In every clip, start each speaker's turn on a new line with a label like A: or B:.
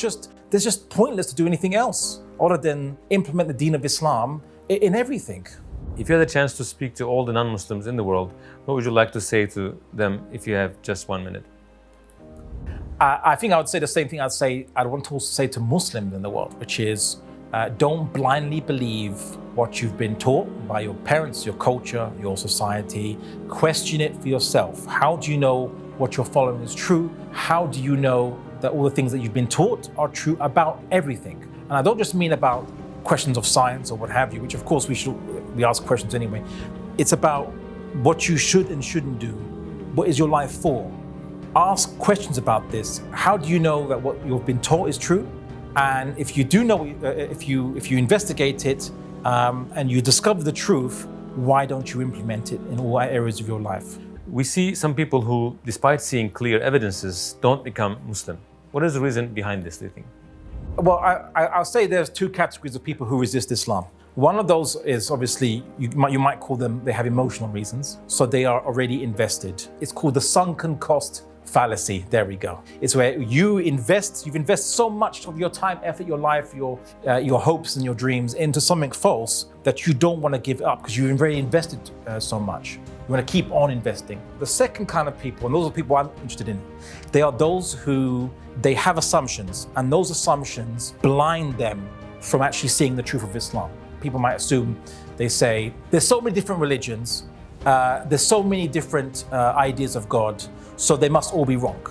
A: just pointless to do anything else other than implement the deen of Islam in everything.
B: If you had a chance to speak to all the non-Muslims in the world, what would you like to say to them if you have just 1 minute?
A: I think I would say the same thing I'd want to also say to Muslims in the world, which is don't blindly believe what you've been taught by your parents, your culture, your society. Question it for yourself. How do you know what you're following is true? How do you know that all the things that you've been taught are true about everything? And I don't just mean about questions of science or what have you, which of course we ask questions anyway. It's about what you should and shouldn't do. What is your life for? Ask questions about this. How do you know that what you've been taught is true? And if you do know, if you investigate it and you discover the truth, why don't you implement it in all areas of your life?
B: We see some people who, despite seeing clear evidences, don't become Muslim. What is the reason behind this, do you think?
A: Well, I'll say there's two categories of people who resist Islam. One of those is obviously, you might call them, they have emotional reasons. So they are already invested. It's called the sunken cost fallacy. There we go. It's where you've invested so much of your time, effort, your life, your hopes and your dreams into something false that you don't want to give up because you've already invested so much. You want to keep on investing. The second kind of people, and those are people I'm interested in, they are those who they have assumptions, and those assumptions blind them from actually seeing the truth of Islam. People might assume, they say, there's so many different religions, there's so many different ideas of God, so they must all be wrong,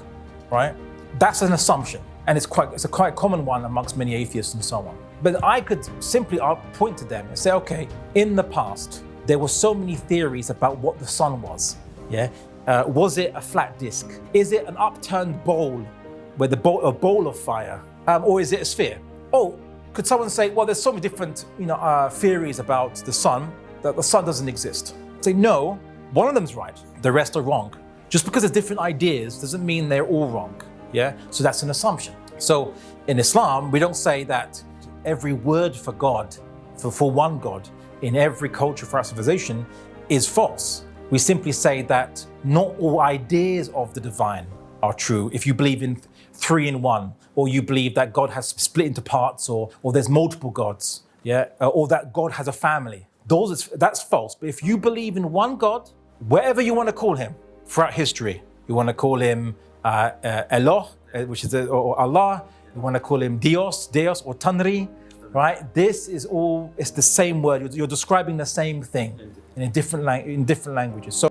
A: right? That's an assumption, and it's a quite common one amongst many atheists and so on. But I could simply point to them and say, okay, in the past, there were so many theories about what the sun was. Yeah, was it a flat disc? Is it an upturned bowl, where a bowl of fire, or is it a sphere? Oh, could someone say, well, there's so many different, theories about the sun that the sun doesn't exist? Say, no, one of them's right, the rest are wrong. Just because there's different ideas doesn't mean they're all wrong. Yeah, so that's an assumption. So in Islam, we don't say that every word for God, for one God, in every culture for our civilization is false. We simply say that not all ideas of the divine are true. If you believe in 3 in 1, or you believe that God has split into parts, or there's multiple gods, yeah, or that God has a family, that's false. But if you believe in one God, whatever you want to call him throughout history, you want to call him Eloh, which is or Allah, you want to call him Dios or Tanri, right? This is all, it's the same word. You're describing the same thing in different languages. So